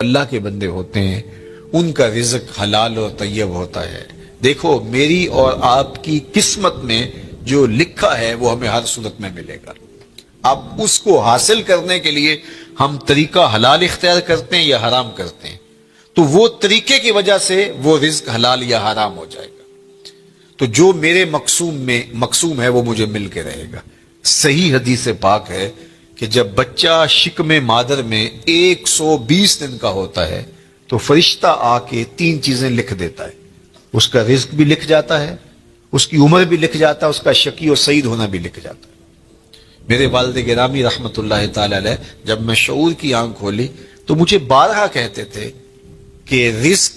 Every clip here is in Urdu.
اللہ کے بندے ہوتے ہیں ان کا رزق حلال اور طیب ہوتا ہے۔ دیکھو میری اور آپ کی قسمت میں جو لکھا ہے وہ ہمیں ہر صورت میں ملے گا۔ اب اس کو حاصل کرنے کے لیے ہم طریقہ حلال اختیار کرتے ہیں یا حرام کرتے ہیں، تو وہ طریقے کی وجہ سے وہ رزق حلال یا حرام ہو جائے گا۔ تو جو میرے مقسوم ہے وہ مجھے مل کے رہے گا۔ صحیح حدیث پاک ہے کہ جب بچہ شکم مادر میں 120 دن کا ہوتا ہے تو فرشتہ آ کے 3 چیزیں لکھ دیتا ہے، اس کا رزق بھی لکھ جاتا ہے، اس کی عمر بھی لکھ جاتا ہے، اس کا شقی اور سعید ہونا بھی لکھ جاتا ہے۔ میرے والد گرامی رحمت اللہ تعالی علیہ جب میں شعور کی آنکھ کھولی تو مجھے بارہا کہتے تھے کہ رزق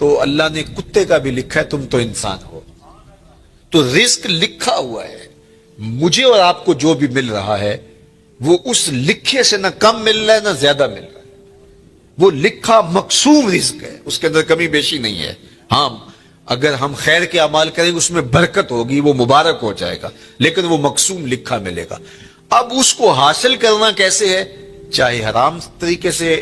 تو اللہ نے کتے کا بھی لکھا ہے، تم تو انسان ہو، تو رزق لکھا ہوا ہے۔ مجھے اور آپ کو جو بھی مل رہا ہے وہ اس لکھے سے نہ کم مل رہا ہے نہ زیادہ مل رہا ہے، وہ لکھا مقسوم رزق ہے، اس کے اندر کمی بیشی نہیں ہے۔ ہاں اگر ہم خیر کے اعمال کریں گے اس میں برکت ہوگی، وہ مبارک ہو جائے گا، لیکن وہ مقسوم لکھا ملے گا۔ اب اس کو حاصل کرنا کیسے ہے؟ چاہے حرام طریقے سے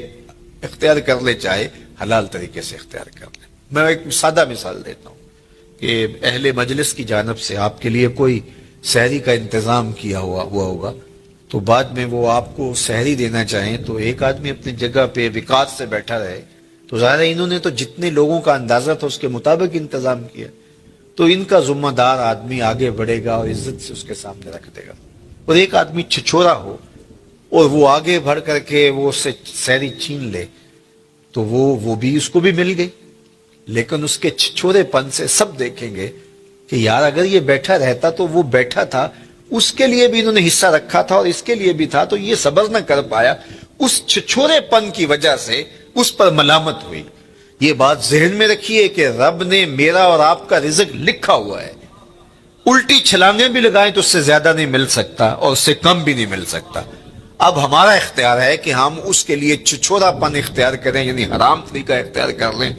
اختیار کر لے چاہے حلال طریقے سے اختیار کر لے۔ میں ایک سادہ مثال دیتا ہوں کہ اہل مجلس کی جانب سے آپ کے لیے کوئی سحری کا انتظام کیا ہوا ہوگا، تو بعد میں وہ آپ کو سحری دینا چاہیں تو ایک آدمی اپنی جگہ پہ وقار سے بیٹھا رہے، تو ظاہر ہے انہوں نے تو جتنے لوگوں کا اندازہ تھا اس کے مطابق انتظام کیا، تو ان کا ذمہ دار آدمی آگے بڑھے گا اور عزت سے اس کے سامنے رکھ دے گا۔ اور ایک آدمی چھچورا ہو اور وہ آگے بڑھ کر کے وہ اس سے سحری چھین لے تو وہ بھی اس کو بھی مل گئی، لیکن اس کے چھچورے پن سے سب دیکھیں گے کہ یار اگر یہ بیٹھا رہتا تو وہ بیٹھا تھا، اس کے لیے بھی انہوں نے حصہ رکھا تھا اور اس کے لیے بھی تھا، تو یہ صبر نہ کر پایا، اس چھچورے پن کی وجہ سے اس پر ملامت ہوئی۔ یہ بات ذہن میں رکھیے کہ رب نے میرا اور آپ کا رزق لکھا ہوا ہے، الٹی چھلانگیں بھی لگائیں تو اس سے زیادہ نہیں مل سکتا اور اس سے کم بھی نہیں مل سکتا۔ اب ہمارا اختیار ہے کہ ہم اس کے لیے چھچورا پن اختیار کریں، یعنی حرام طریقہ اختیار کر لیں،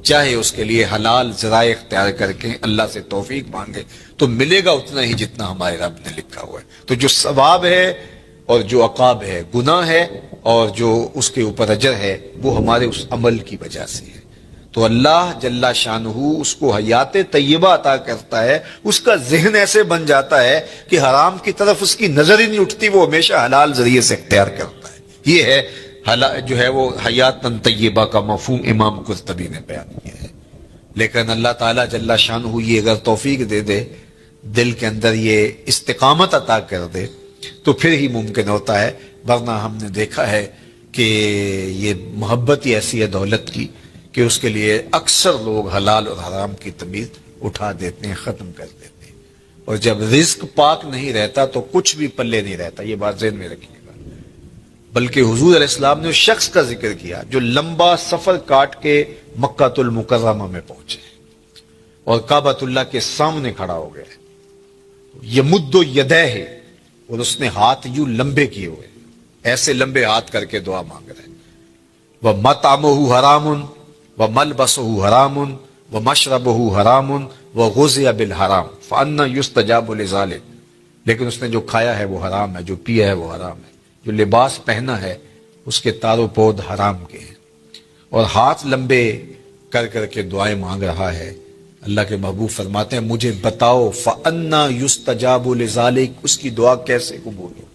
چاہے اس کے لیے حلال ذرائع اختیار کر کے اللہ سے توفیق مانگے، تو ملے گا اتنا ہی جتنا ہمارے رب نے لکھا ہوا ہے۔ تو جو ثواب ہے اور جو عقاب ہے، گناہ ہے اور جو اس کے اوپر اجر ہے، وہ ہمارے اس عمل کی وجہ سے ہے۔ تو اللہ جل شانہ اس کو حیات طیبہ عطا کرتا ہے، اس کا ذہن ایسے بن جاتا ہے کہ حرام کی طرف اس کی نظر ہی نہیں اٹھتی، وہ ہمیشہ حلال ذریعے سے اختیار کرتا ہے۔ یہ ہے جو ہے وہ حیات طیبہ کا مفہوم امام قرطبی نے بیان کیا ہے۔ لیکن اللہ تعالیٰ جل شانہ یہ اگر توفیق دے دے، دل کے اندر یہ استقامت عطا کر دے تو پھر ہی ممکن ہوتا ہے، ورنہ ہم نے دیکھا ہے کہ یہ محبت ہی ایسی ہے دولت کی کہ اس کے لیے اکثر لوگ حلال اور حرام کی تمیز اٹھا دیتے ہیں، ختم کر دیتے ہیں، اور جب رزق پاک نہیں رہتا تو کچھ بھی پلے نہیں رہتا۔ یہ بات ذہن میں رکھیے گا۔ بلکہ حضور علیہ السلام نے اس شخص کا ذکر کیا جو لمبا سفر کاٹ کے مکہ المکرمہ میں پہنچے اور کعبۃ اللہ کے سامنے کھڑا ہو گیا، یمد یدیہ، اور اس نے ہاتھ یوں لمبے کیے ہوئے، ایسے لمبے ہاتھ کر کے دعا مانگ رہے ہیں۔ وَمَطْعَمُهُ حَرَامٌ وَمَلْبَسُهُ حَرَامٌ وَمَشْرَبُهُ حَرَامٌ وَغُذِيَ بِالْحَرَامِ فَأَنَّى يُسْتَجَابُ لِذَلِكَ، لیکن اس نے جو کھایا ہے وہ حرام ہے، جو پیا ہے وہ حرام ہے، جو لباس پہنا ہے اس کے تار و پود حرام کے ہیں، اور ہاتھ لمبے کر کر کے دعائیں مانگ رہا ہے۔ اللہ کے محبوب فرماتے ہیں مجھے بتاؤ فَأَنَّى يُسْتَجَابُ لِذَلِكَ، اس کی دعا کیسے قبول ہو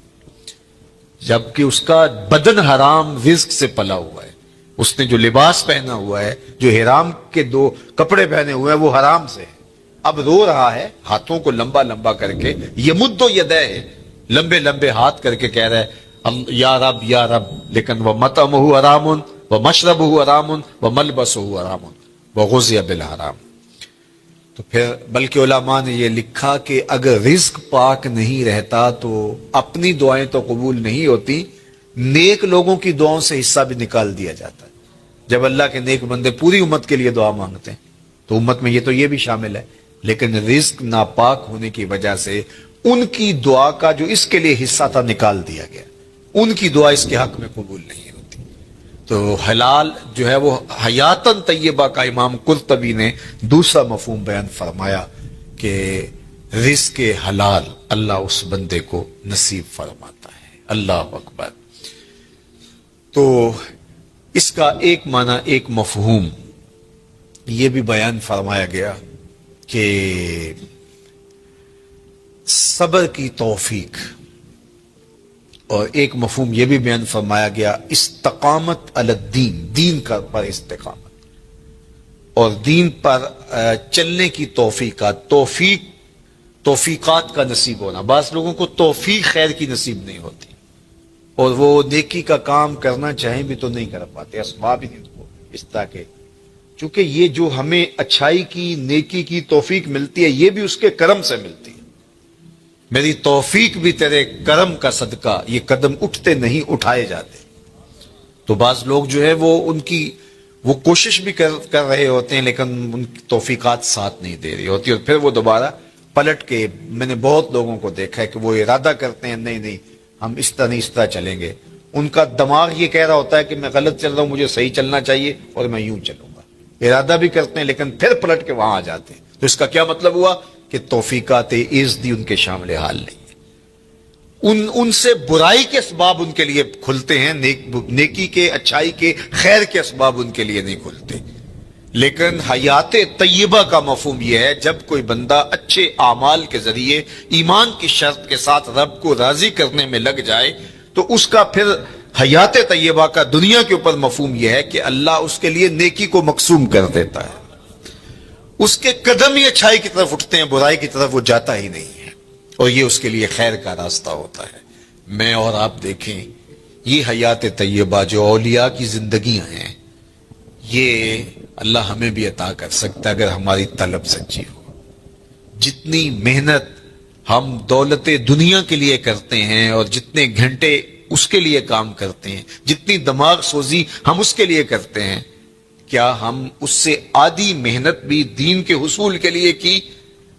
جبکہ اس کا بدن حرام رزق سے پلا ہوا ہے، اس نے جو لباس پہنا ہوا ہے، جو حرام کے 2 کپڑے پہنے ہوئے ہیں وہ حرام سے ہے۔ اب رو رہا ہے ہاتھوں کو لمبا لمبا کر کے، یمد یدیہ، لمبے لمبے ہاتھ کر کے کہہ رہا ہے یا رب یا رب، لیکن وَمَطْعَمُهُ حَرَامٌ وَمَشْرَبُهُ حَرَامٌ وَمَلْبَسُهُ حَرَامٌ وَغُذِيَ بِالْحَرَامِ۔ تو پھر بلکہ علماء نے یہ لکھا کہ اگر رزق پاک نہیں رہتا تو اپنی دعائیں تو قبول نہیں ہوتی، نیک لوگوں کی دعاؤں سے حصہ بھی نکال دیا جاتا ہے۔ جب اللہ کے نیک بندے پوری امت کے لیے دعا مانگتے ہیں تو امت میں یہ بھی شامل ہے، لیکن رزق ناپاک ہونے کی وجہ سے ان کی دعا کا جو اس کے لیے حصہ تھا نکال دیا گیا، ان کی دعا اس کے حق میں قبول نہیں ہوتی۔ تو حلال جو ہے وہ حیاتاً طیبہ کا امام قرطبی نے دوسرا مفہوم بیان فرمایا کہ رزق حلال اللہ اس بندے کو نصیب فرماتا ہے۔ اللہ اکبر۔ تو اس کا ایک معنی، ایک مفہوم یہ بھی بیان فرمایا گیا کہ صبر کی توفیق، اور ایک مفہوم یہ بھی بیان فرمایا گیا استقامت علی الدین، دین کا پر استقامت، اور دین پر چلنے کی توفیقات کا نصیب ہونا۔ بعض لوگوں کو توفیق خیر کی نصیب نہیں ہوتی، اور وہ نیکی کا کام کرنا چاہیں بھی تو نہیں کر پاتے، اسباب ہی نہیں کو اس طرح کے، چونکہ یہ جو ہمیں اچھائی کی، نیکی کی توفیق ملتی ہے، یہ بھی اس کے کرم سے ملتی ہے۔ میری توفیق بھی تیرے کرم کا صدقہ، یہ قدم اٹھتے نہیں اٹھائے جاتے۔ تو بعض لوگ جو ہے وہ کوشش بھی کر رہے ہوتے ہیں، لیکن ان کی توفیقات ساتھ نہیں دے رہی ہوتی، اور پھر وہ دوبارہ پلٹ کے، میں نے بہت لوگوں کو دیکھا ہے کہ وہ ارادہ کرتے ہیں نہیں ہم اس طرح نہیں، اس طرح چلیں گے، ان کا دماغ یہ کہہ رہا ہوتا ہے کہ میں غلط چل رہا ہوں، مجھے صحیح چلنا چاہیے اور میں یوں چلوں گا، ارادہ بھی کرتے ہیں لیکن پھر پلٹ کے وہاں آ جاتے ہیں۔ تو اس کا کیا مطلب ہوا کہ توفیقات عزدی ان کے شامل حال نہیں ہے، ان سے برائی کے اسباب ان کے لیے کھلتے ہیں، نیکی کے، اچھائی کے، خیر کے اسباب ان کے لیے نہیں کھلتے۔ لیکن حیات طیبہ کا مفہوم یہ ہے، جب کوئی بندہ اچھے اعمال کے ذریعے ایمان کی شرط کے ساتھ رب کو راضی کرنے میں لگ جائے، تو اس کا پھر حیات طیبہ کا دنیا کے اوپر مفہوم یہ ہے کہ اللہ اس کے لیے نیکی کو مقسوم کر دیتا ہے، اس کے قدم ہی اچھائی کی طرف اٹھتے ہیں، برائی کی طرف وہ جاتا ہی نہیں ہے، اور یہ اس کے لیے خیر کا راستہ ہوتا ہے۔ میں اور آپ دیکھیں، یہ حیات طیبہ جو اولیاء کی زندگیاں ہیں، یہ اللہ ہمیں بھی عطا کر سکتا ہے اگر ہماری طلب سچی ہو۔ جتنی محنت ہم دولت دنیا کے لیے کرتے ہیں، اور جتنے گھنٹے اس کے لیے کام کرتے ہیں، جتنی دماغ سوزی ہم اس کے لیے کرتے ہیں، کیا ہم اس سے آدھی محنت بھی دین کے حصول کے لیے کی؟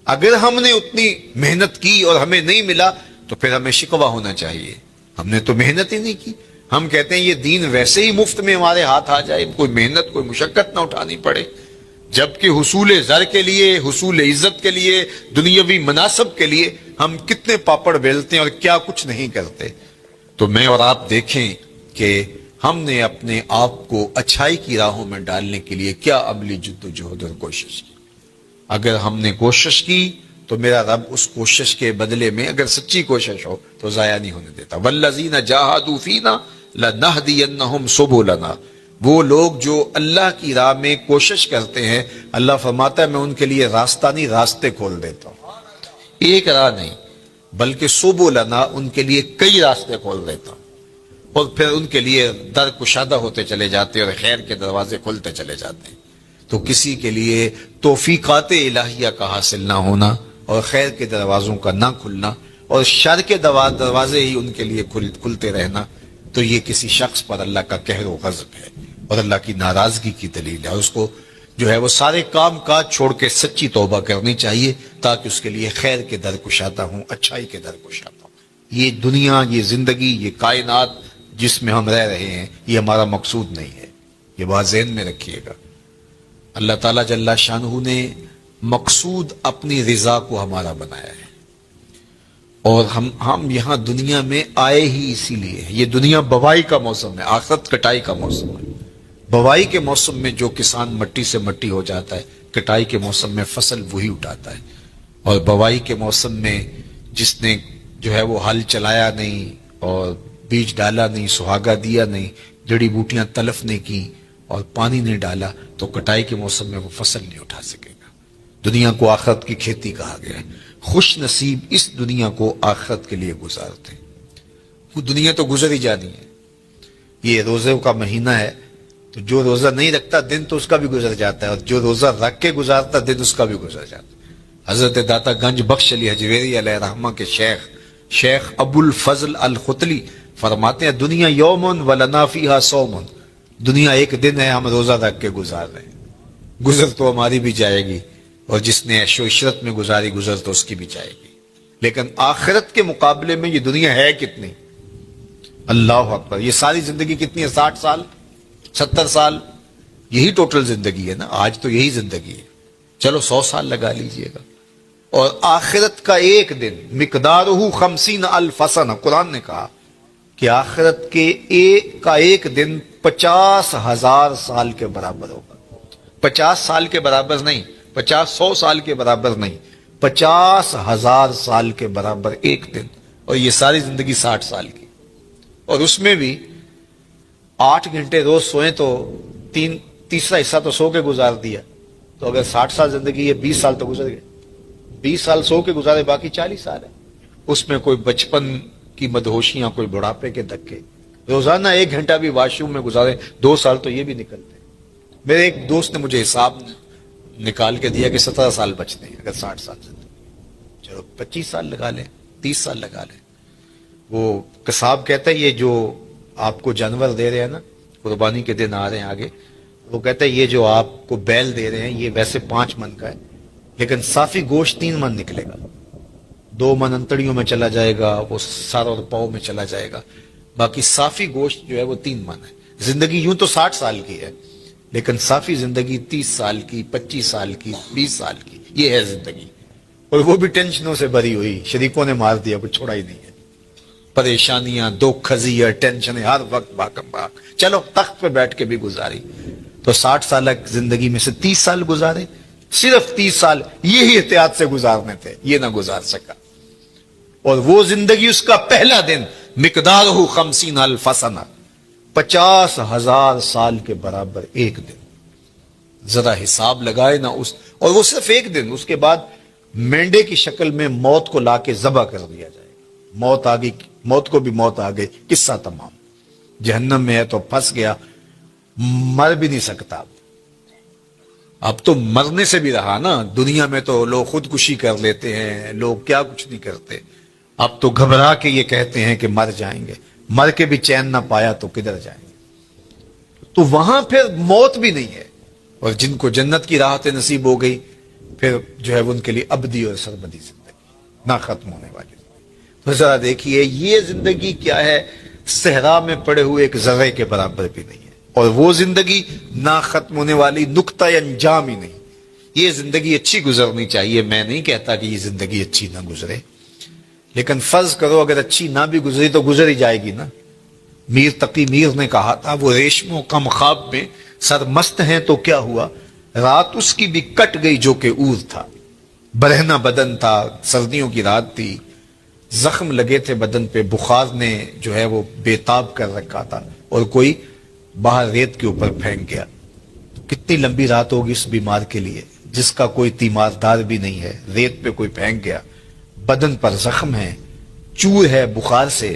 اگر ہم نے اتنی محنت کی اور ہمیں نہیں ملا تو پھر ہمیں شکوہ ہونا چاہیے، ہم نے تو محنت ہی نہیں کی۔ ہم کہتے ہیں یہ دین ویسے ہی مفت میں ہمارے ہاتھ آ جائے، کوئی محنت، کوئی مشقت نہ اٹھانی پڑے، جبکہ حصول زر کے لیے، حصول عزت کے لیے، دنیاوی مناصب کے لیے ہم کتنے پاپڑ بیلتے ہیں اور کیا کچھ نہیں کرتے۔ تو میں اور آپ دیکھیں کہ ہم نے اپنے آپ کو اچھائی کی راہوں میں ڈالنے کے لیے کیا عملی جد و جہد اور کوشش کی۔ اگر ہم نے کوشش کی تو میرا رب اس کوشش کے بدلے میں، اگر سچی کوشش ہو تو ضائع نہیں ہونے دیتا۔ والذین جاہدوا فینا لنہدینہم سبلنا، وہ لوگ جو اللہ کی راہ میں کوشش کرتے ہیں، اللہ فرماتا ہے میں ان کے لیے راستہ نہیں، راستے کھول دیتا ہوں، ایک راہ نہیں بلکہ سبلنا، ان کے لیے کئی راستے کھول دیتا ہوں، اور پھر ان کے لیے در کشادہ ہوتے چلے جاتے اور خیر کے دروازے کھلتے چلے جاتے ہیں۔ تو کسی کے لیے توفیقات الہیہ کا حاصل نہ ہونا، اور خیر کے دروازوں کا نہ کھلنا، اور شر کے دروازے ہی ان کے لیے کھلتے رہنا، تو یہ کسی شخص پر اللہ کا قہر و غضب ہے اور اللہ کی ناراضگی کی دلیل ہے، اور اس کو جو ہے وہ سارے کام کاج چھوڑ کے سچی توبہ کرنی چاہیے، تاکہ اس کے لیے خیر کے در کشادہ ہوں، اچھائی کے در کشادہ ہوں۔ یہ دنیا، یہ زندگی، یہ کائنات جس میں ہم رہ رہے ہیں، یہ ہمارا مقصود نہیں ہے، یہ بات ذہن میں رکھیے گا۔ اللہ تعالیٰ جل شانہ نے مقصود اپنی رضا کو ہمارا بنایا ہے، اور ہم یہاں دنیا میں آئے ہی اسی لیے ہیں۔ یہ دنیا بوائی کا موسم ہے، آخرت کٹائی کا موسم ہے۔ بوائی کے موسم میں جو کسان مٹی سے مٹی ہو جاتا ہے، کٹائی کے موسم میں فصل وہی اٹھاتا ہے، اور بوائی کے موسم میں جس نے جو ہے وہ ہل چلایا نہیں اور بیج ڈالا نہیں، سہاگا دیا نہیں، جڑی بوٹیاں تلف نہیں کی اور پانی نہیں ڈالا، تو کٹائی کے موسم میں وہ فصل نہیں اٹھا سکے گا۔ دنیا کو آخرت کی کھیتی کہا گیا ہے۔ خوش نصیب اس دنیا کو آخرت کے لیے گزارتے ہیں۔ وہ دنیا تو گزر ہی جانی ہے، یہ روزے کا مہینہ ہے، تو جو روزہ نہیں رکھتا دن تو اس کا بھی گزر جاتا ہے، اور جو روزہ رکھ کے گزارتا دن اس کا بھی گزر جاتا ہے۔ حضرت داتا گنج بخش علی حجویری علیہ رحمہ کے شیخ ابو الفضل الختلی فرماتے ہیں، دنیا یومن ولنا فیہا صومن، دنیا ایک دن ہے، ہم روزہ رکھ کے گزار رہے ہیں، گزر تو ہماری بھی جائے گی، اور جس نے عیش و عشرت میں گزاری گزر تو اس کی بھی جائے گی، لیکن آخرت کے مقابلے میں یہ دنیا ہے کتنی؟ اللہ اکبر، یہ ساری زندگی کتنی ہے؟ 60 سال، 70 سال، یہی ٹوٹل زندگی ہے نا، آج تو یہی زندگی ہے، چلو 100 سال لگا لیجئے گا، اور آخرت کا ایک دن مقدارہ 50,000 سنہ، قرآن نے کہا کہ آخرت کے ایک دن 50,000 سال کے برابر ہوگا. 50 سال کے برابر نہیں، 100 سال کے برابر نہیں، 50,000 سال کے برابر ایک دن. اور یہ ساری زندگی 60 سال کی، اور اس میں بھی 8 گھنٹے روز سوئیں تو تیسرا حصہ تو سو کے گزار دیا. تو اگر 60 سال زندگی ہے، 20 سال تو گزر گئے. 20 سال سو کے گزارے، باقی 40 سال ہے. اس میں کوئی بچپن کی مدہوشیاں، کوئی بڑھاپے کے دھکے. روزانہ 1 گھنٹہ بھی واش روم میں گزارے، 2 سال تو یہ بھی نکلتے. میرے ایک دوست نے مجھے حساب نکال کے دیا کہ 17 سال بچتے ہیں اگر 60 سال زندگی. چلو 25 سال لگا لیں، 30 سال لگا لیں. وہ قصاب کہتا ہے یہ جو آپ کو جانور دے رہے ہیں نا، قربانی کے دن آ رہے ہیں آگے، وہ کہتا ہے یہ جو آپ کو بیل دے رہے ہیں یہ ویسے 5 من کا ہے، لیکن صافی گوشت 3 من نکلے گا. 2 من انتڑیوں میں چلا جائے گا، وہ سر اور پاؤں میں چلا جائے گا، باقی صافی گوشت جو ہے وہ 3 من ہے. زندگی یوں تو 60 سال کی ہے، لیکن صافی زندگی 30 سال کی، 25 سال کی، 20 سال کی، یہ ہے زندگی. اور وہ بھی ٹینشنوں سے بھری ہوئی، شریکوں نے مار دیا، کچھ چھوڑا ہی نہیں ہے. پریشانیاں، دکھ، خزیاں، ٹینشنیں ہر وقت بھاگم بھاگ. چلو تخت پہ بیٹھ کے بھی گزاری. تو 60 سال زندگی میں سے 30 سال گزارے. صرف 30 سال یہی احتیاط سے گزارنے تھے، یہ نہ گزار سکا. اور وہ زندگی، اس کا پہلا دن مقدارہ 50,000 سنہ، 50,000 سال کے برابر ایک دن. ذرا حساب لگائے نا اس، اور وہ صرف ایک دن. اس کے بعد مینڈے کی شکل میں موت کو لا کے ذبح کر دیا جائے گا. موت آ گئی، موت کو بھی موت آ گئی، قصہ تمام. جہنم میں ہے تو پھنس گیا، مر بھی نہیں سکتا. اب تو مرنے سے بھی رہا نا. دنیا میں تو لوگ خودکشی کر لیتے ہیں، لوگ کیا کچھ نہیں کرتے. اب تو گھبرا کے یہ کہتے ہیں کہ مر جائیں گے. مر کے بھی چین نہ پایا تو کدھر جائیں گے. تو وہاں پھر موت بھی نہیں ہے. اور جن کو جنت کی راحت نصیب ہو گئی، پھر جو ہے وہ ان کے لیے ابدی اور سرمدی زندگی، نہ ختم ہونے والی. تو ذرا دیکھیے یہ زندگی کیا ہے، صحرا میں پڑے ہوئے ایک ذرے کے برابر بھی نہیں ہے. اور وہ زندگی نہ ختم ہونے والی، نقطہ انجام ہی نہیں. یہ زندگی اچھی گزرنی چاہیے. میں نہیں کہتا کہ یہ زندگی اچھی نہ گزرے، لیکن فرض کرو اگر اچھی نہ بھی گزری تو گزر ہی جائے گی نا. میر تقی میر نے کہا تھا، وہ ریشموں کم خواب میں سرمست ہیں تو کیا ہوا، رات اس کی بھی کٹ گئی جو کہ اور تھا. برہنہ بدن تھا، سردیوں کی رات تھی، زخم لگے تھے بدن پہ، بخار نے جو ہے وہ بےتاب کر رکھا تھا، اور کوئی باہر ریت کے اوپر پھینک گیا. کتنی لمبی رات ہوگی اس بیمار کے لیے جس کا کوئی تیماردار بھی نہیں ہے. ریت پہ کوئی پھینک گیا، بدن پر زخم ہے، چور ہے بخار سے،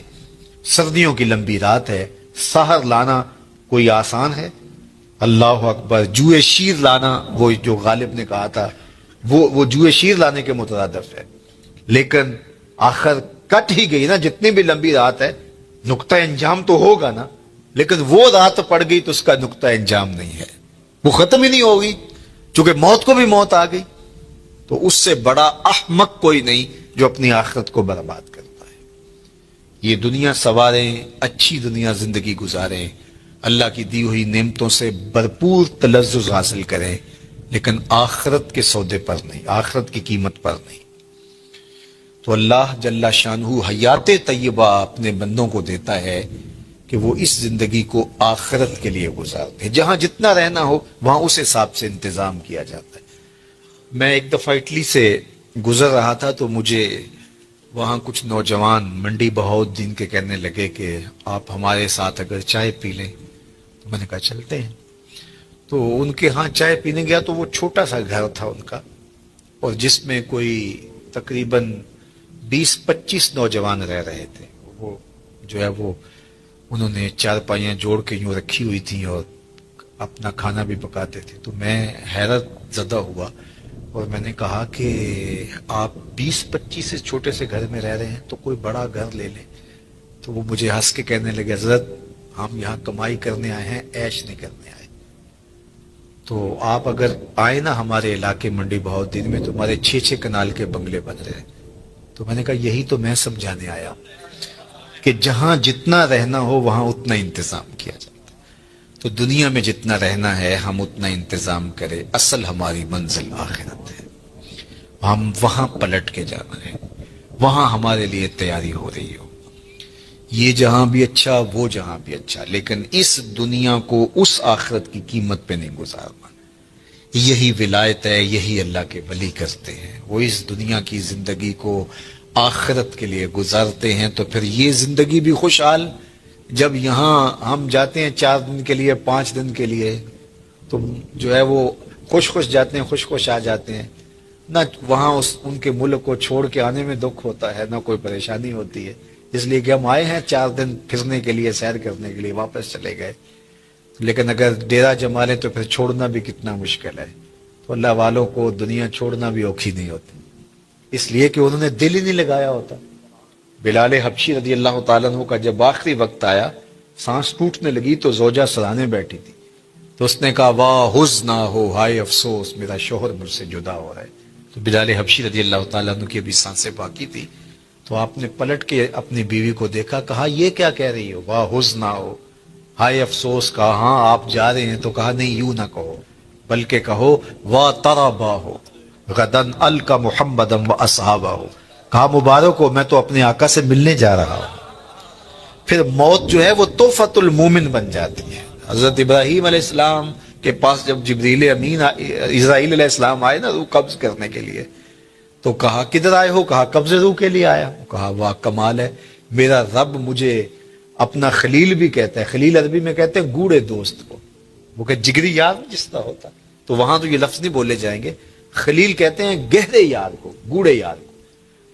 سردیوں کی لمبی رات ہے. سحر لانا کوئی آسان ہے؟ اللہ اکبر. جوئے شیر لانا، وہ جو غالب نے کہا تھا، وہ جوئے شیر لانے کے مترادف ہے. لیکن آخر کٹ ہی گئی نا. جتنی بھی لمبی رات ہے، نقطہ انجام تو ہوگا نا. لیکن وہ رات پڑ گئی تو اس کا نقطہ انجام نہیں ہے، وہ ختم ہی نہیں ہوگی. چونکہ موت کو بھی موت آ گئی، تو اس سے بڑا احمق کوئی نہیں جو اپنی آخرت کو برباد کرتا ہے. یہ دنیا سواریں، اچھی دنیا زندگی گزاریں، اللہ کی دی ہوئی نعمتوں سے بھرپور تلذذ حاصل کریں، لیکن آخرت کے سودے پر نہیں، آخرت کی قیمت پر نہیں. تو اللہ جل شانہ حیات طیبہ اپنے بندوں کو دیتا ہے کہ وہ اس زندگی کو آخرت کے لیے گزارتے ہیں. جہاں جتنا رہنا ہو وہاں اس حساب سے انتظام کیا جاتا ہے. میں ایک دفعہ اٹلی سے گزر رہا تھا تو مجھے وہاں کچھ نوجوان منڈی بہاؤالدین کے کہنے لگے کہ آپ ہمارے ساتھ اگر چائے پی لیں. تو میں نے کہا چلتے ہیں. تو ان کے ہاں چائے پینے گیا تو وہ چھوٹا سا گھر تھا ان کا، اور جس میں کوئی تقریباً 20-25 نوجوان رہ رہے تھے. وہ جو ہے وہ انہوں نے چارپائیاں جوڑ کے یوں رکھی ہوئی تھیں اور اپنا کھانا بھی پکاتے تھے. تو میں حیرت زدہ ہوا اور میں نے کہا کہ آپ 20-25 سے چھوٹے سے گھر میں رہ رہے ہیں تو کوئی بڑا گھر لے لیں. تو وہ مجھے ہنس کے کہنے لگے حضرت ہم یہاں کمائی کرنے آئے ہیں، عیش نہیں کرنے آئے. تو آپ اگر آئے نا ہمارے علاقے منڈی بہاؤالدین میں تو ہمارے 6 کنال کے بنگلے بن رہے ہیں. تو میں نے کہا یہی تو میں سمجھانے آیا کہ جہاں جتنا رہنا ہو وہاں اتنا انتظام کیا جاتا ہے. تو دنیا میں جتنا رہنا ہے ہم اتنا انتظام کریں. اصل ہماری منزل آخرت ہے، ہم وہاں پلٹ کے جانا ہے، وہاں ہمارے لیے تیاری ہو رہی ہو. یہ جہاں بھی اچھا وہ جہاں بھی اچھا، لیکن اس دنیا کو اس آخرت کی قیمت پہ نہیں گزارنا۔ یہی ولایت ہے، یہی اللہ کے ولی کرتے ہیں، وہ اس دنیا کی زندگی کو آخرت کے لیے گزارتے ہیں۔ تو پھر یہ زندگی بھی خوشحال، جب یہاں ہم جاتے ہیں 4 دن کے لیے 5 دن کے لیے تو جو ہے وہ خوش جاتے ہیں، خوش آ جاتے ہیں، نہ وہاں ان کے ملک کو چھوڑ کے آنے میں دکھ ہوتا ہے، نہ کوئی پریشانی ہوتی ہے، اس لیے کہ ہم آئے ہیں 4 دن پھرنے کے لیے، سیر کرنے کے لیے، واپس چلے گئے۔ لیکن اگر ڈیرا جما لیں تو پھر چھوڑنا بھی کتنا مشکل ہے۔ تو اللہ والوں کو دنیا چھوڑنا بھی اوکھی نہیں ہوتی، اس لیے کہ انہوں نے دل ہی نہیں لگایا ہوتا۔ بلال حبشی رضی اللہ تعالیٰ عنہ کا جب آخری وقت آیا، سانس ٹوٹنے لگی تو زوجہ سرانے بیٹھی تھی، تو اس نے کہا واہ حزن ہو، ہائے افسوس، میرا شوہر مجھ سے جدا ہو رہا ہے۔ تو بلال حبشی رضی اللہ تعالیٰ عنہ کی ابھی سانسیں باقی تھی، تو آپ نے پلٹ کے اپنی بیوی کو دیکھا، کہا یہ کیا کہہ رہی ہو، واہ حزن ہو، ہائے افسوس۔ کہا ہاں آپ جا رہے ہیں، تو کہا نہیں یوں نہ کہو، بلکہ کہو واہ تربا ہو غدن القا محمدم و اصحابہ ہو۔ کہا مبارک ہو، میں تو اپنے آقا سے ملنے جا رہا ہوں۔ پھر موت جو ہے وہ تحفۃ المومن بن جاتی ہے۔ حضرت ابراہیم علیہ السلام کے پاس جب جبریل امین اسرائیل علیہ السلام آئے نا روح قبض کرنے کے لیے، تو کہا کدھر آئے ہو؟ کہا قبض روح کے لیے آیا ہوں۔ کہا واہ کمال ہے، میرا رب مجھے اپنا خلیل بھی کہتا ہے۔ خلیل عربی میں کہتے ہیں گوڑے دوست کو، وہ کہ جگری یار جس طرح ہوتا، تو وہاں تو یہ لفظ نہیں بولے جائیں گے، خلیل کہتے ہیں گہرے یار کو، گوڑے یار کو۔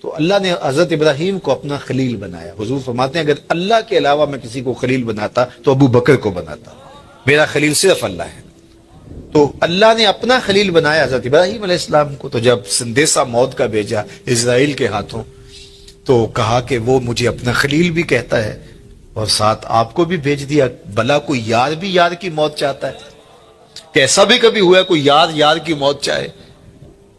تو اللہ نے حضرت ابراہیم کو اپنا خلیل بنایا۔ حضور فرماتے ہیں اگر اللہ کے علاوہ میں کسی کو خلیل بناتا تو ابو بکر کو بناتا، میرا خلیل صرف اللہ ہے۔ تو اللہ نے اپنا خلیل بنایا حضرت ابراہیم علیہ السلام کو۔ تو جب سندیسہ موت کا بھیجا اسرائیل کے ہاتھوں، تو کہا کہ وہ مجھے اپنا خلیل بھی کہتا ہے اور ساتھ آپ کو بھی بھیج دیا۔ بھلا کوئی یار بھی یار کی موت چاہتا ہے؟ کیسا بھی کبھی ہوا ہے کوئی یار یار کی موت چاہے؟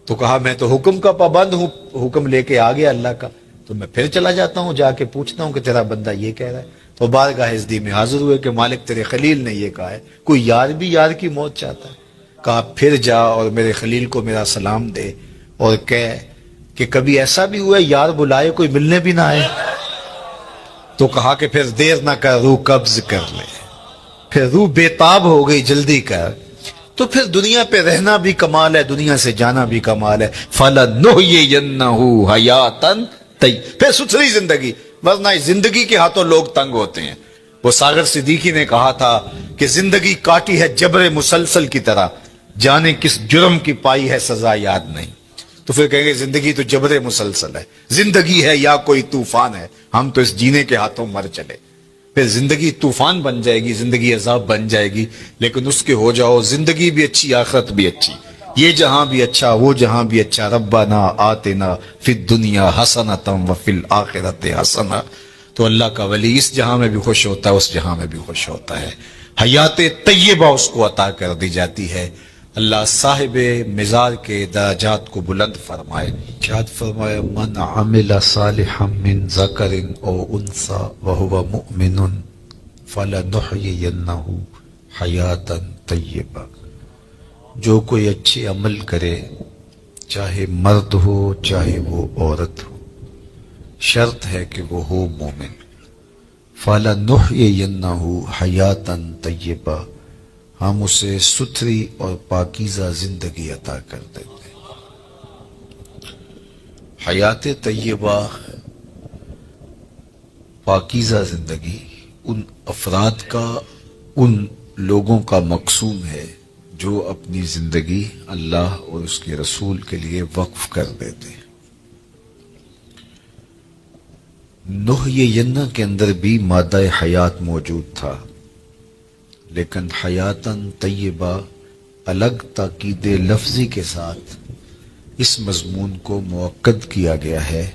تو کہا میں تو حکم کا پابند ہوں، حکم لے کے آ گیا اللہ کا، تو میں پھر چلا جاتا ہوں، جا کے پوچھتا ہوں کہ تیرا بندہ یہ کہہ رہا ہے۔ تو بارگاہ عزتی میں حاضر ہوئے کہ مالک تیرے خلیل نے یہ کہا ہے، کوئی یار بھی یار کی موت چاہتا ہے؟ کہا پھر جا اور میرے خلیل کو میرا سلام دے اور کہہ کہ کبھی ایسا بھی ہوا ہے یار بلائے کوئی ملنے بھی نہ آئے؟ تو کہا کہ پھر دیر نہ کر، روح قبض کر لے۔ پھر روح بےتاب ہو گئی، جلدی کر۔ تو پھر دنیا پہ رہنا بھی کمال ہے، دنیا سے جانا بھی کمال ہے۔ فَلَنُحْيِيَنَّهُ حَيَاتًا طَيِّبَةً، پھر ستھری زندگی، ورنہ اس زندگی کے ہاتھوں لوگ تنگ ہوتے ہیں۔ وہ ساغر صدیقی نے کہا تھا کہ زندگی کاٹی ہے جبر مسلسل کی طرح، جانے کس جرم کی پائی ہے سزا یاد نہیں۔ تو پھر کہیں گے زندگی تو جبر مسلسل ہے، زندگی ہے یا کوئی طوفان ہے، ہم تو اس جینے کے ہاتھوں مر چلے۔ پھر زندگی طوفان بن جائے گی، زندگی عذاب بن جائے گی، لیکن اس کے ہو جاؤ زندگی بھی اچھی، آخرت بھی اچھی، یہ جہاں بھی اچھا وہ جہاں بھی اچھا۔ ربنا آتنا فی الدنیا حسنۃ وفی الآخرۃ حسنۃ۔ تو اللہ کا ولی اس جہاں میں بھی خوش ہوتا ہے، اس جہاں میں بھی خوش ہوتا ہے، حیات طیبہ اس کو عطا کر دی جاتی ہے۔ اللہ صاحب مزار کے درجات کو بلند فرمائے۔ شاد فرمائے من عمل صالحا من ذکر او انثى وهو مؤمن فلنحيينه حیاتا طیبہ، جو کوئی اچھے عمل کرے چاہے مرد ہو چاہے وہ عورت ہو، شرط ہے کہ وہ ہو مومن۔ فَلَنُحْيِيَنَّهُ حَيَاتًا طَيِّبَةً، ہم اسے ستھری اور پاکیزہ زندگی عطا کر دیتے ہیں۔ حیات طیبہ، پاکیزہ زندگی ان افراد کا، ان لوگوں کا مقصود ہے جو اپنی زندگی اللہ اور اس کے رسول کے لیے وقف کر دیتے ہیں۔ نحیینہ کے اندر بھی مادہ حیات موجود تھا، لیکن حیاتاً طیبہ الگ تاکید لفظی کے ساتھ اس مضمون کو مؤکد کیا گیا ہے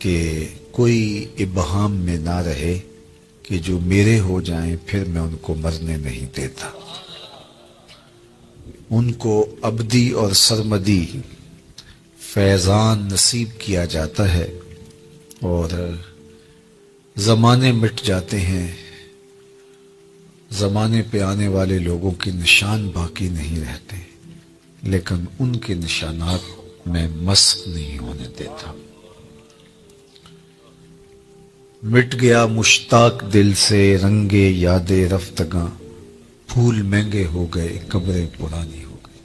کہ کوئی ابہام میں نہ رہے کہ جو میرے ہو جائیں پھر میں ان کو مرنے نہیں دیتا، ان کو ابدی اور سرمدی فیضان نصیب کیا جاتا ہے، اور زمانے مٹ جاتے ہیں، زمانے پہ آنے والے لوگوں کے نشان باقی نہیں رہتے، لیکن ان کے نشانات میں مسخ نہیں ہونے دیتا۔ مٹ گیا مشتاق دل سے رنگ یاد رفتگاں، پھول مہنگے ہو گئے قبریں پرانی ہو گئی۔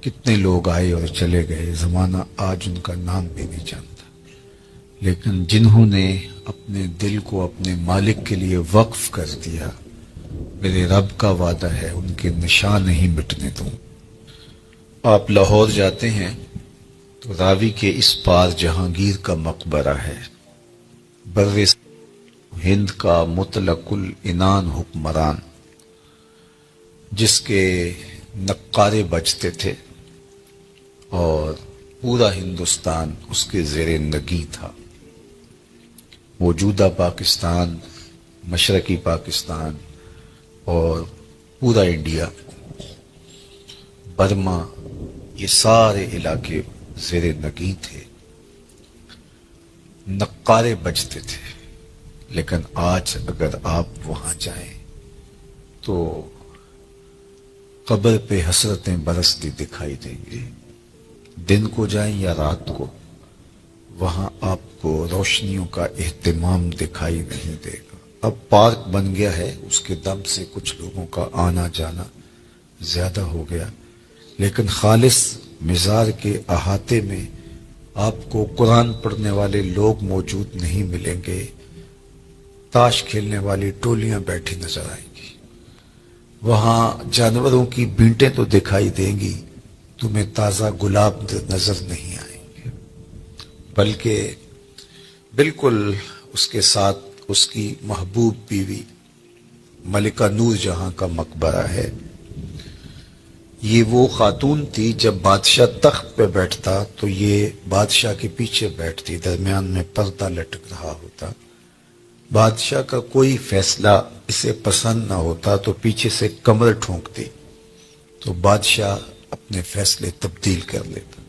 کتنے لوگ آئے اور چلے گئے، زمانہ آج ان کا نام بھی نہیں جانتا، لیکن جنہوں نے اپنے دل کو اپنے مالک کے لیے وقف کر دیا، میرے رب کا وعدہ ہے ان کے نشان نہیں مٹنے دوں۔ آپ لاہور جاتے ہیں تو راوی کے اس پار جہانگیر کا مقبرہ ہے، بر ہند کا مطلق العنان حکمران، جس کے نقارے بجتے تھے اور پورا ہندوستان اس کے زیر نگیں تھا۔ موجودہ پاکستان، مشرقی پاکستان اور پورا انڈیا، برما، یہ سارے علاقے زیر نگیں تھے، نقارے بجتے تھے۔ لیکن آج اگر آپ وہاں جائیں تو قبر پہ حسرتیں برستی دکھائی دیں گی۔ دن کو جائیں یا رات کو، وہاں آپ کو روشنیوں کا اہتمام دکھائی نہیں دے گا۔ اب پارک بن گیا ہے، اس کے دم سے کچھ لوگوں کا آنا جانا زیادہ ہو گیا، لیکن خالص مزار کے احاطے میں آپ کو قرآن پڑھنے والے لوگ موجود نہیں ملیں گے، تاش کھیلنے والی ٹولیاں بیٹھی نظر آئیں گی۔ وہاں جانوروں کی بینٹیں تو دکھائی دیں گی، تمہیں تازہ گلاب نظر نہیں آئیں گے، بلکہ بالکل اس کے ساتھ اس کی محبوب بیوی ملکہ نور جہاں کا مقبرہ ہے۔ یہ وہ خاتون تھی، جب بادشاہ تخت پہ بیٹھتا تو یہ بادشاہ کے پیچھے بیٹھتی، درمیان میں پردہ لٹک رہا ہوتا۔ بادشاہ کا کوئی فیصلہ اسے پسند نہ ہوتا تو پیچھے سے کمر ٹھونکتی تو بادشاہ اپنے فیصلے تبدیل کر لیتا،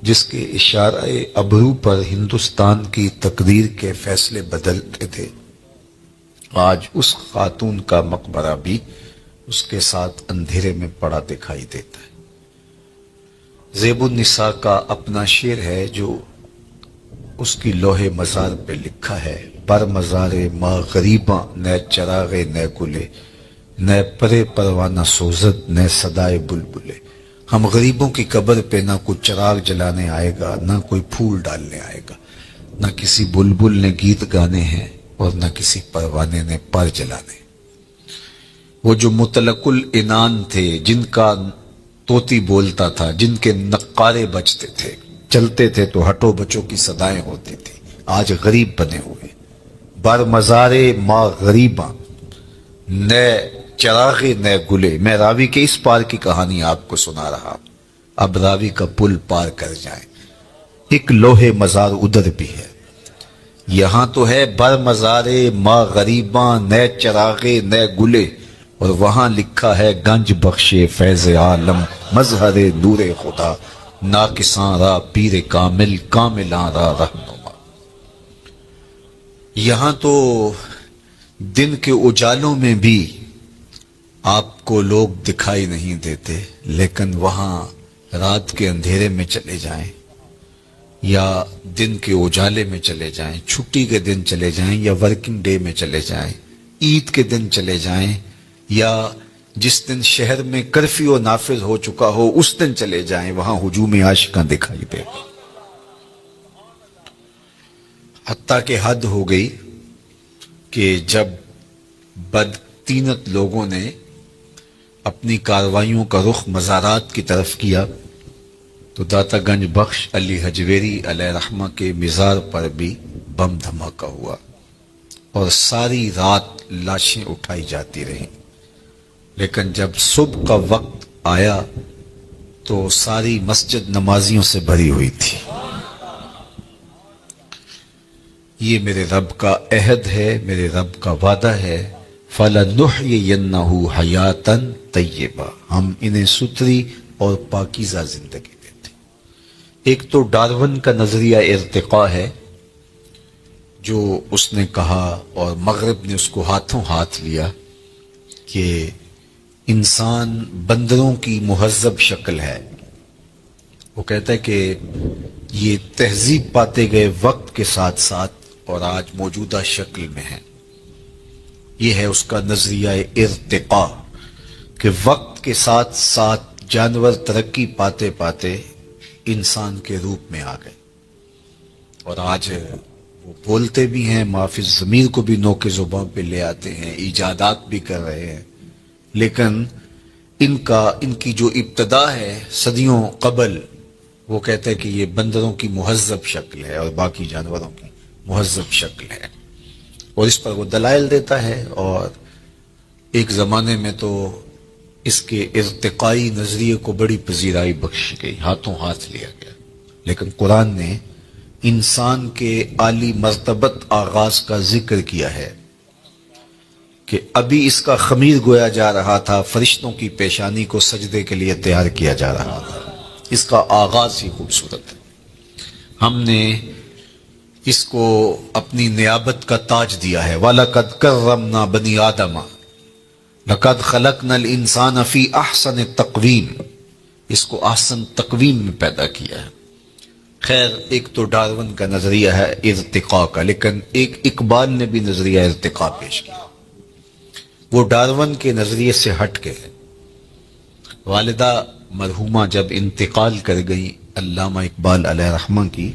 جس کے اشارہ ابرو پر ہندوستان کی تقدیر کے فیصلے بدلتے تھے۔ آج اس خاتون کا مقبرہ بھی اس کے ساتھ اندھیرے میں پڑا دکھائی دیتا ہے۔ زیب النساء کا اپنا شعر ہے جو اس کی لوح مزار پہ لکھا ہے، بر مزار ما غریباں نہ چراغ نہ گلے، نہ پرے پروانہ سوزد نہ صدائے بلبلے۔ ہم غریبوں کی قبر پہ نہ کوئی چراغ جلانے آئے گا، نہ کوئی پھول ڈالنے آئے گا، نہ کسی بلبل نے گیت گانے ہیں اور نہ کسی پروانے نے پر جلانے۔ وہ جو مطلق العنان تھے، جن کا طوطی بولتا تھا، جن کے نقارے بجتے تھے، چلتے تھے تو ہٹو بچوں کی صدائیں ہوتی تھی، آج غریب بنے ہوئے۔ بر مزارے ما غریباں نہ چراغے نہ گلے۔ میں راوی کے اس پار کی کہانی آپ کو سنا رہا، اب راوی کا پل پار کر جائیں۔ ایک لوہے مزار ادھر بھی ہے، یہاں تو ہے بر مزارے ما غریباں نہ چراغے نہ گلے، اور وہاں لکھا ہے گنج بخشے فیض عالم مظہر نور خدا، ناقصاں را پیر کامل کاملاں را رہنما۔ یہاں تو دن کے اجالوں میں بھی آپ کو لوگ دکھائی نہیں دیتے، لیکن وہاں رات کے اندھیرے میں چلے جائیں یا دن کے اجالے میں چلے جائیں، چھٹی کے دن چلے جائیں یا ورکنگ ڈے میں چلے جائیں، عید کے دن چلے جائیں یا جس دن شہر میں کرفیو نافذ ہو چکا ہو اس دن چلے جائیں، وہاں ہجوم عاشقاں دکھائی دے گا۔ حتیٰ کہ حد ہو گئی کہ جب بدطینت لوگوں نے اپنی کارروائیوں کا رخ مزارات کی طرف کیا تو داتا گنج بخش علی حجویری علیہ رحمہ کے مزار پر بھی بم دھماکہ ہوا اور ساری رات لاشیں اٹھائی جاتی رہیں، لیکن جب صبح کا وقت آیا تو ساری مسجد نمازیوں سے بھری ہوئی تھی۔ یہ میرے رب کا عہد ہے، میرے رب کا وعدہ ہے، فَلَنُحْيِيَنَّهُ حَيَاتًا طَيِّبَةً، ہم انہیں ستھری اور پاکیزہ زندگی دیتے ہیں۔ ایک تو ڈارون کا نظریہ ارتقاء ہے جو اس نے کہا، اور مغرب نے اس کو ہاتھوں ہاتھ لیا، کہ انسان بندروں کی مہذب شکل ہے۔ وہ کہتا ہے کہ یہ تہذیب پاتے گئے وقت کے ساتھ ساتھ اور آج موجودہ شکل میں ہے، یہ ہے اس کا نظریہ ارتقاء، کہ وقت کے ساتھ ساتھ جانور ترقی پاتے پاتے انسان کے روپ میں آ گئے، اور آج وہ بولتے بھی ہیں، معافی ضمیر کو بھی نوک زبان پہ لے آتے ہیں، ایجادات بھی کر رہے ہیں، لیکن ان کی جو ابتدا ہے صدیوں قبل، وہ کہتے ہیں کہ یہ بندروں کی مہذب شکل ہے اور باقی جانوروں کی مہذب شکل ہے، اور اس پر وہ دلائل دیتا ہے۔ اور ایک زمانے میں تو اس کے ارتقائی نظریے کو بڑی پذیرائی بخشی گئی، ہاتھوں ہاتھ لیا گیا، لیکن قرآن نے انسان کے عالی مرتبت آغاز کا ذکر کیا ہے کہ ابھی اس کا خمیر گویا جا رہا تھا، فرشتوں کی پیشانی کو سجدے کے لیے تیار کیا جا رہا تھا، اس کا آغاز ہی خوبصورت ہے۔ ہم نے اس کو اپنی نیابت کا تاج دیا ہے، وَلَقَدْ كَرَّمْنَا بَنِي آدَمَ لَقَدْ خَلَقْنَا الْإِنسَانَ فِي أَحْسَنِ تَقْوِيمٍ، اس کو احسن تقویم میں پیدا کیا ہے۔ خیر، ایک تو ڈارون کا نظریہ ہے ارتقاء کا، لیکن ایک اقبال نے بھی نظریہ ارتقاء پیش کیا، وہ ڈارون کے نظریے سے ہٹ کے ہے۔ والدہ مرحومہ جب انتقال کر گئی علامہ اقبال علیہ رحمہ کی،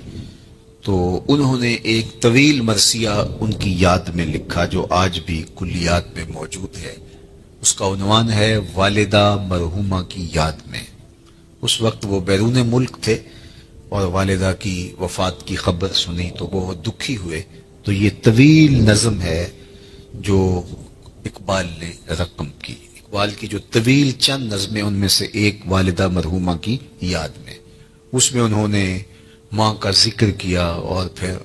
تو انہوں نے ایک طویل مرثیہ ان کی یاد میں لکھا جو آج بھی کلیات میں موجود ہے۔ اس کا عنوان ہے والدہ مرحومہ کی یاد میں۔ اس وقت وہ بیرون ملک تھے اور والدہ کی وفات کی خبر سنی تو بہت دکھی ہوئے، تو یہ طویل نظم ہے جو اقبال نے رقم کی۔ اقبال کی جو طویل چند نظمیں، ان میں سے ایک والدہ مرحومہ کی یاد میں، اس میں انہوں نے ماں کا ذکر کیا اور پھر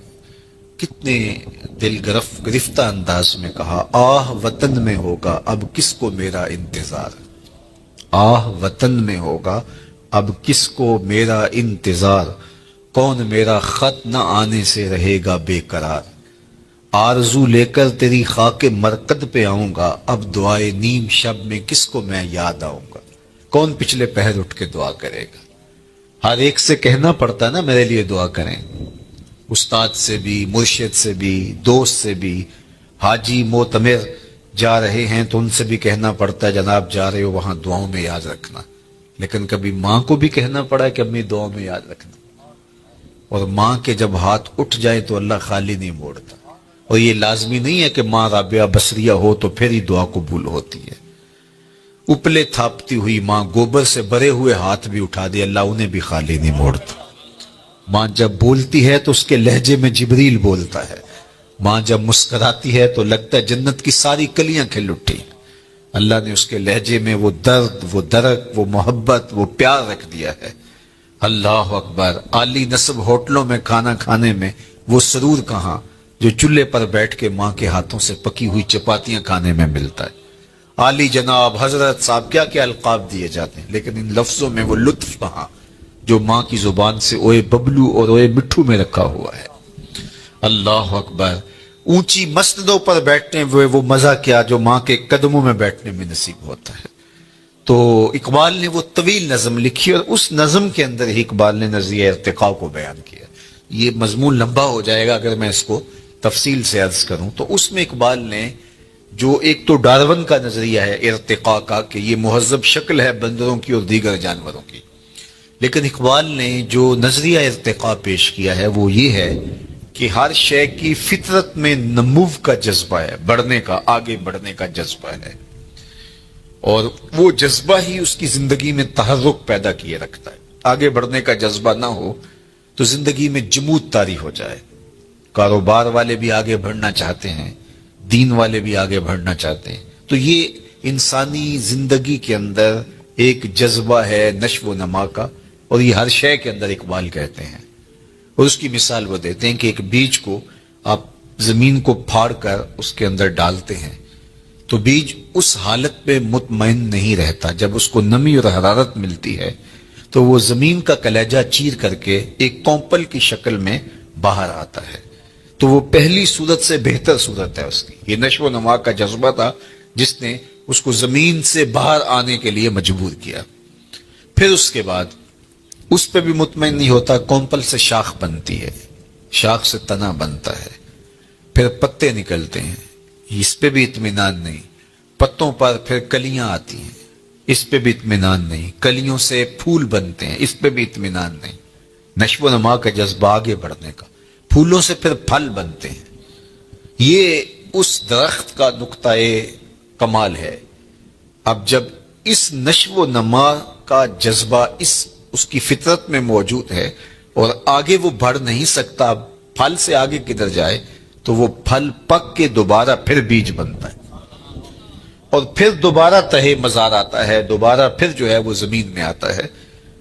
کتنے دل گرفتہ انداز میں کہا، آہ وطن میں ہوگا اب کس کو میرا انتظار، آہ وطن میں ہوگا اب کس کو میرا انتظار، کون میرا خط نہ آنے سے رہے گا بے قرار، آرزو لے کر تیری خاک مرقد پہ آؤں گا، اب دعائے نیم شب میں کس کو میں یاد آؤں گا، کون پچھلے پہر اٹھ کے دعا کرے گا۔ ہر ایک سے کہنا پڑتا نا میرے لیے دعا کریں، استاد سے بھی، مرشد سے بھی، دوست سے بھی، حاجی معتمر جا رہے ہیں تو ان سے بھی کہنا پڑتا ہے جناب جا رہے ہو وہاں دعاؤں میں یاد رکھنا، لیکن کبھی ماں کو بھی کہنا پڑا ہے کہ امی دعاؤں میں یاد رکھنا، اور ماں کے جب ہاتھ اٹھ جائے تو اللہ خالی نہیں موڑتا، اور یہ لازمی نہیں ہے کہ ماں رابعہ بصریہ ہو تو پھر ہی دعا قبول ہوتی ہے، اپلے تھاپتی ہوئی ماں گوبر سے بھرے ہوئے ہاتھ بھی اٹھا دے اللہ انہیں بھی خالی نہیں موڑتا۔ ماں جب بولتی ہے تو اس کے لہجے میں جبریل بولتا ہے، ماں جب مسکراتی ہے تو لگتا ہے جنت کی ساری کلیاں کھل اٹھی، اللہ نے اس کے لہجے میں وہ درد، وہ درک، وہ محبت، وہ پیار رکھ دیا ہے۔ اللہ اکبر، عالی نصب ہوٹلوں میں کھانا کھانے میں وہ سرور کہاں جو چولہے پر بیٹھ کے ماں کے ہاتھوں سے پکی ہوئی چپاتیاں کھانے میں ملتا ہے۔ عالی جناب، حضرت صاحب، کیا کیا القاب دیے جاتے ہیں، لیکن ان لفظوں میں وہ لطف کہاں جو ماں کی زبان سے اوے ببلو اور اوے مٹھو میں رکھا ہوا ہے۔ اللہ اکبر، اونچی مسندوں پر بیٹھنے ہوئے وہ مزہ کیا جو ماں کے قدموں میں بیٹھنے میں نصیب ہوتا ہے۔ تو اقبال نے وہ طویل نظم لکھی اور اس نظم کے اندر ہی اقبال نے نظریہ ارتقاء کو بیان کیا۔ یہ مضمون لمبا ہو جائے گا اگر میں اس کو تفصیل سے عرض کروں، تو اس میں اقبال نے جو ایک تو ڈارون کا نظریہ ہے ارتقاء کا کہ یہ مہذب شکل ہے بندروں کی اور دیگر جانوروں کی، لیکن اقبال نے جو نظریہ ارتقاء پیش کیا ہے وہ یہ ہے کہ ہر شے کی فطرت میں نمو کا جذبہ ہے، بڑھنے کا، آگے بڑھنے کا جذبہ ہے، اور وہ جذبہ ہی اس کی زندگی میں تحرک پیدا کیے رکھتا ہے۔ آگے بڑھنے کا جذبہ نہ ہو تو زندگی میں جمود طاری ہو جائے۔ کاروبار والے بھی آگے بڑھنا چاہتے ہیں، دین والے بھی آگے بڑھنا چاہتے ہیں، تو یہ انسانی زندگی کے اندر ایک جذبہ ہے نشو و نما کا، اور یہ ہر شے کے اندر اقبال کہتے ہیں۔ اور اس کی مثال وہ دیتے ہیں کہ ایک بیج کو آپ زمین کو پھاڑ کر اس کے اندر ڈالتے ہیں تو بیج اس حالت میں مطمئن نہیں رہتا، جب اس کو نمی اور حرارت ملتی ہے تو وہ زمین کا کلیجہ چیر کر کے ایک کونپل کی شکل میں باہر آتا ہے، تو وہ پہلی صورت سے بہتر صورت ہے اس کی۔ یہ نشو و نما کا جذبہ تھا جس نے اس کو زمین سے باہر آنے کے لیے مجبور کیا۔ پھر اس کے بعد اس پہ بھی مطمئن نہیں ہوتا، کونپل سے شاخ بنتی ہے، شاخ سے تنا بنتا ہے، پھر پتے نکلتے ہیں، اس پہ بھی اطمینان نہیں، پتوں پر پھر کلیاں آتی ہیں، اس پہ بھی اطمینان نہیں، کلیوں سے پھول بنتے ہیں، اس پہ بھی اطمینان نہیں، نشو و نما کا جذبہ آگے بڑھنے کا، پھولوں سے پھر پھل بنتے ہیں۔ یہ اس درخت کا نقطۂ کمال ہے۔ اب جب اس نشو و نما کا جذبہ اس کی فطرت میں موجود ہے اور آگے وہ بڑھ نہیں سکتا، پھل سے آگے کدھر جائے، تو وہ پھل پک کے دوبارہ پھر بیج بنتا ہے اور پھر دوبارہ تہے مزار آتا ہے، دوبارہ پھر جو ہے وہ زمین میں آتا ہے،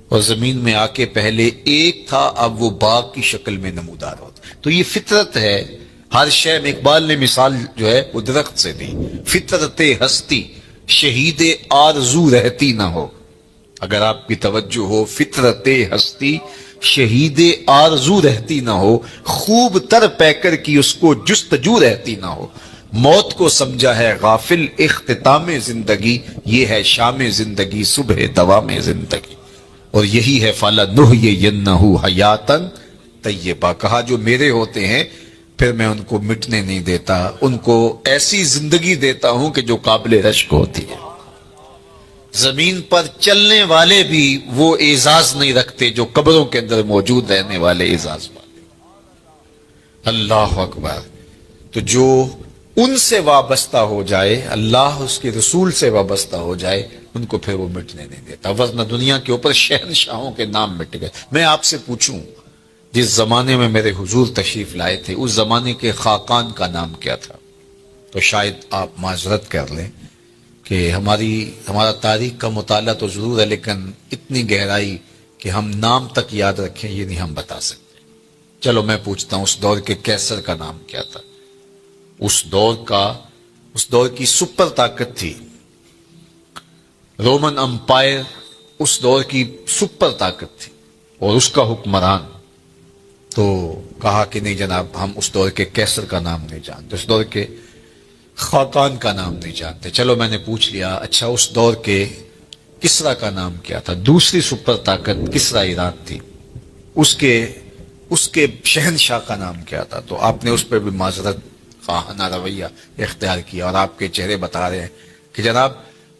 اور زمین میں آ کے پہلے ایک تھا، اب وہ باغ کی شکل میں نمودار ہوتا ہے۔ تو یہ فطرت ہے ہر شے میں۔ اقبال نے مثال جو ہے وہ درخت سے دی، فطرت ہستی شہید آرزو رہتی نہ ہو۔ اگر آپ کی توجہ ہو، فطرت ہستی شہید آرزو رہتی نہ ہو، خوب تر پیکر کی اس کو جستجو رہتی نہ ہو، موت کو سمجھا ہے غافل اختتام زندگی، یہ ہے شام زندگی صبح دوام زندگی، اور یہی ہے فَلَنُحْيِيَنَّهُ حَيَاتًا طیبہ۔ کہا جو میرے ہوتے ہیں پھر میں ان کو مٹنے نہیں دیتا، ان کو ایسی زندگی دیتا ہوں کہ جو قابل رشک ہوتی ہے۔ زمین پر چلنے والے بھی وہ اعزاز نہیں رکھتے جو قبروں کے اندر موجود رہنے والے اعزاز والے۔ اللہ اکبر۔ تو جو ان سے وابستہ ہو جائے، اللہ اس کے رسول سے وابستہ ہو جائے، ان کو پھر وہ مٹنے نہیں دیتا، ورنہ دنیا کے اوپر شہنشاہوں کے نام مٹ گئے۔ میں آپ سے پوچھوں، جس زمانے میں میرے حضور تشریف لائے تھے اس زمانے کے خاقان کا نام کیا تھا؟ تو شاید آپ معذرت کر لیں کہ ہمارا تاریخ کا مطالعہ تو ضرور ہے، لیکن اتنی گہرائی کہ ہم نام تک یاد رکھیں یہ نہیں ہم بتا سکتے۔ چلو میں پوچھتا ہوں، اس دور کے کیسر کا نام کیا تھا؟ اس دور کی سپر طاقت تھی رومن امپائر، اس دور کی سپر طاقت تھی اور اس کا حکمران۔ تو کہا کہ نہیں جناب، ہم اس دور کے کیسر کا نام نہیں جانتے، اس دور کے خاقان کا نام نہیں جانتے۔ چلو میں نے پوچھ لیا، اچھا اس دور کے کسرا کا نام کیا تھا؟ دوسری سپر طاقت کسرا ایران تھی، اس کے شہنشاہ کا نام کیا تھا؟ تو آپ نے اس پہ بھی معذرت خواہانہ رویہ اختیار کیا، اور آپ کے چہرے بتا رہے ہیں کہ جناب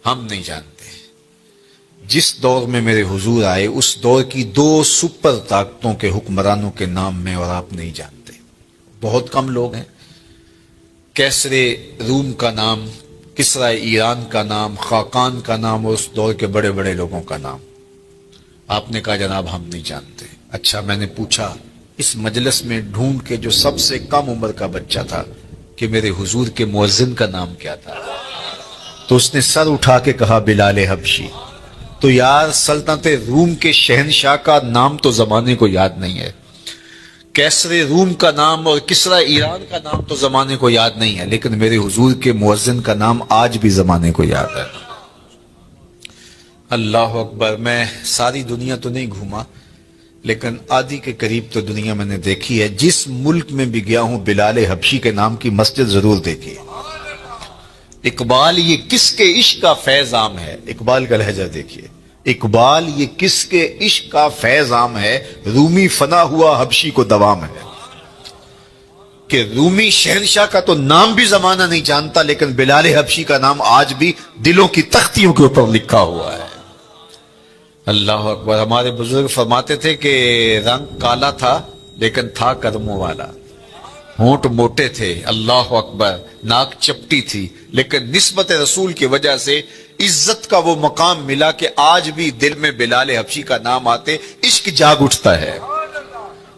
ہم نہیں جانتے۔ جس دور میں میرے حضور آئے اس دور کی دو سپر طاقتوں کے حکمرانوں کے نام میں اور آپ نہیں جانتے۔ بہت کم لوگ ہیں۔ کیسر روم کا نام، کسرا ایران کا نام، خاقان کا نام، اور اس دور کے بڑے بڑے لوگوں کا نام آپ نے کہا جناب ہم نہیں جانتے۔ اچھا میں نے پوچھا اس مجلس میں ڈھونڈ کے جو سب سے کم عمر کا بچہ تھا کہ میرے حضور کے مؤذن کا نام کیا تھا؟ تو اس نے سر اٹھا کے کہا بلال حبشی۔ تو یار سلطنت روم کے شہنشاہ کا نام تو زمانے کو یاد نہیں ہے، کیسر روم کا نام اور کسرا ایران کا نام تو زمانے کو یاد نہیں ہے، لیکن میرے حضور کے مؤذن کا نام آج بھی زمانے کو یاد ہے۔ اللہ اکبر۔ میں ساری دنیا تو نہیں گھوما، لیکن آدھی کے قریب تو دنیا میں نے دیکھی ہے۔ جس ملک میں بھی گیا ہوں بلال حبشی کے نام کی مسجد ضرور دیکھی ہے۔ اقبال یہ کس کے عشق کا فیض عام ہے، اقبال کا لہجہ دیکھیے، اقبال یہ کس کے عشق کا فیض عام ہے، رومی فنا ہوا حبشی کو دوام ہے۔ کہ رومی شہنشاہ کا تو نام بھی زمانہ نہیں جانتا، لیکن بلال حبشی کا نام آج بھی دلوں کی تختیوں کے اوپر لکھا ہوا ہے۔ اللہ اکبر۔ ہمارے بزرگ فرماتے تھے کہ رنگ کالا تھا لیکن تھا کرموں والا، ہونٹ موٹے تھے، اللہ اکبر، ناک چپٹی تھی، لیکن نسبت رسول کی وجہ سے عزت کا وہ مقام ملا کہ آج بھی دل میں بلال حبشی کا نام آتے عشق جاگ اٹھتا ہے۔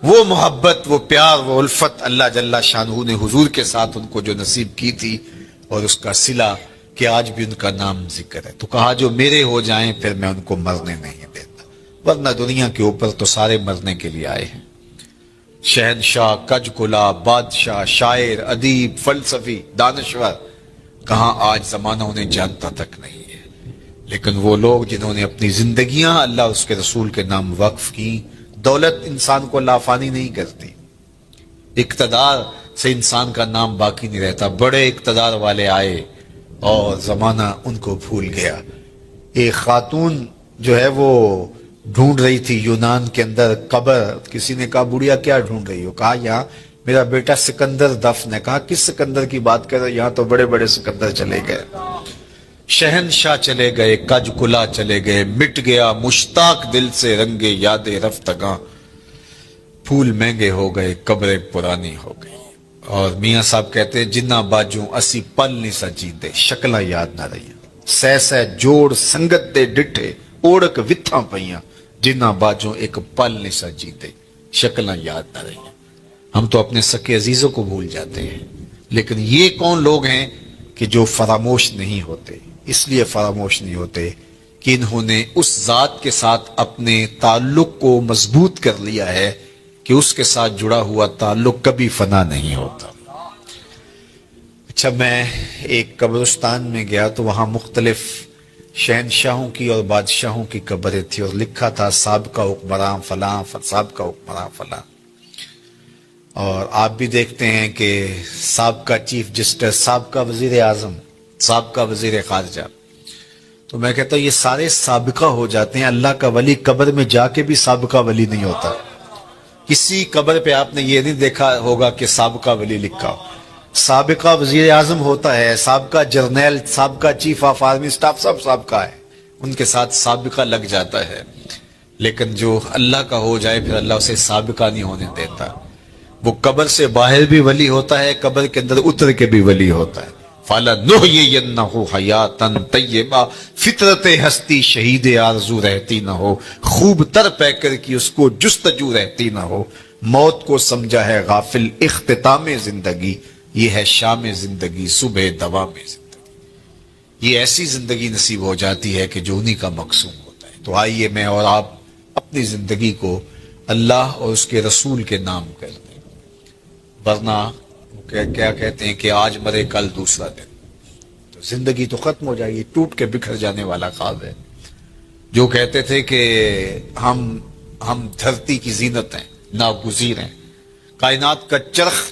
وہ محبت، وہ پیار، وہ الفت اللہ جل شانہ نے حضور کے ساتھ ان کو جو نصیب کی تھی، اور اس کا صلہ کہ آج بھی ان کا نام ذکر ہے۔ تو کہا جو میرے ہو جائیں پھر میں ان کو مرنے نہیں دیتا، ورنہ دنیا کے اوپر تو سارے مرنے کے لیے آئے ہیں۔ شہنشاہ، کج کلا، بادشاہ، شاعر، ادیب، فلسفی، دانشور، کہاں آج زمانہ انہیں جانتا تک نہیں ہے۔ لیکن وہ لوگ جنہوں نے اپنی زندگیاں اللہ اس کے رسول کے نام وقف کی۔ دولت انسان کو لافانی نہیں کرتی، اقتدار سے انسان کا نام باقی نہیں رہتا۔ بڑے اقتدار والے آئے اور زمانہ ان کو بھول گیا۔ ایک خاتون جو ہے وہ ڈھونڈ رہی تھی یونان کے اندر قبر، کسی نے کہا بڑھیا کیا ڈھونڈ رہی ہو؟ کہا یہاں میرا بیٹا سکندر دفن ہے. کہا کس سکندر کی بات کر رہے؟ یہاں تو بڑے بڑے سکندر چلے گئے. شہنشاہ چلے گئے، کج کلا چلے گئے، مٹ گیا مشتاق دل سے رنگے یاد رفتگاں، پھول مہنگے ہو گئے، قبریں پرانی ہو گئی. اور میاں صاحب کہتے ہیں جنہ باجوں اسی پل نہیں سا جیندے، شکلاں یاد نہ رہیاں، سہ سہ جوڑ سنگت دے ڈٹھے، اوڑک وتھاں پئیاں، جنہ باجوں ایک پل نہیں سا جیندے، شکلاں یاد نہ رہیاں. ہم تو اپنے سکے عزیزوں کو بھول جاتے ہیں، لیکن یہ کون لوگ ہیں کہ جو فراموش نہیں ہوتے؟ اس لیے فراموش نہیں ہوتے کہ انہوں نے اس ذات کے ساتھ اپنے تعلق کو مضبوط کر لیا ہے کہ اس کے ساتھ جڑا ہوا تعلق کبھی فنا نہیں ہوتا. اچھا، میں ایک قبرستان میں گیا تو وہاں مختلف شہنشاہوں کی اور بادشاہوں کی قبریں تھی، اور لکھا تھا سابقہ حکمراں فلاں، سابقہ حکمراں فلاں. اور آپ بھی دیکھتے ہیں کہ سابقہ چیف جسٹس، سابقہ وزیر اعظم، سابقہ وزیر خارجہ. تو میں کہتا ہوں یہ سارے سابقہ ہو جاتے ہیں. اللہ کا ولی قبر میں جا کے بھی سابقہ ولی نہیں ہوتا. کسی قبر پہ آپ نے یہ نہیں دیکھا ہوگا کہ سابقہ ولی لکھا ہو. سابقہ وزیر اعظم ہوتا ہے، سابقہ جرنیل، سابقہ چیف آف آرمی سٹاف، سب سابقہ ہے، ان کے ساتھ سابقہ لگ جاتا ہے. لیکن جو اللہ کا ہو جائے پھر اللہ اسے سابقہ نہیں ہونے دیتا. وہ قبر سے باہر بھی ولی ہوتا ہے، قبر کے اندر اتر کے بھی ولی ہوتا ہے. فَلَنُحْيِيَنَّهُ حَيَاتًا طَيِّبَةً، فطرت ہستی شہید آرزو رہتی نہ ہو، خوب تر پہ کر کی اس کو جستجو رہتی نہ ہو. موت کو سمجھا ہے غافل اختتام زندگی، یہ ہے شام زندگی صبح دوام زندگی. یہ ایسی زندگی نصیب ہو جاتی ہے کہ جو انہی کا مقصود ہوتا ہے. تو آئیے میں اور آپ اپنی زندگی کو اللہ اور اس کے رسول کے نام کر دیں، ورنہ کیا کہتے ہیں کہ آج مرے کل دوسرا دن. تو زندگی تو ختم ہو جائے گی، ٹوٹ کے بکھر جانے والا خواب ہے. جو کہتے تھے کہ ہم دھرتی کی زینت ہیں، ناگزیر ہیں، کائنات کا چرخ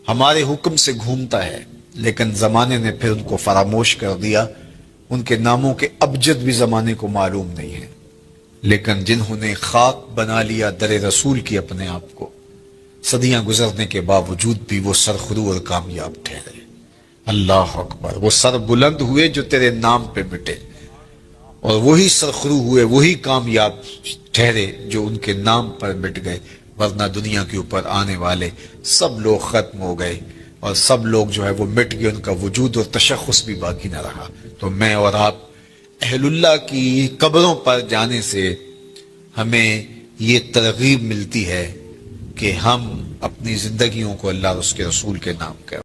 ہمارے حکم سے گھومتا ہے، لیکن زمانے نے پھر ان کو فراموش کر دیا. ان کے ناموں کے ابجد بھی زمانے کو معلوم نہیں ہے. لیکن جنہوں نے خاک بنا لیا در رسول کی اپنے آپ کو، صدیاں گزرنے کے باوجود بھی وہ سرخرو اور کامیاب ٹھہرے. اللہ اکبر. وہ سر بلند ہوئے جو تیرے نام پہ مٹے، اور وہی سرخرو ہوئے، وہی کامیاب ٹھہرے جو ان کے نام پر مٹ گئے. ورنہ دنیا کے اوپر آنے والے سب لوگ ختم ہو گئے، اور سب لوگ جو ہے وہ مٹ گئے، ان کا وجود اور تشخص بھی باقی نہ رہا. تو میں اور آپ اہل اللہ کی قبروں پر جانے سے ہمیں یہ ترغیب ملتی ہے کہ ہم اپنی زندگیوں کو اللہ اور اس کے رسول کے نام کریں.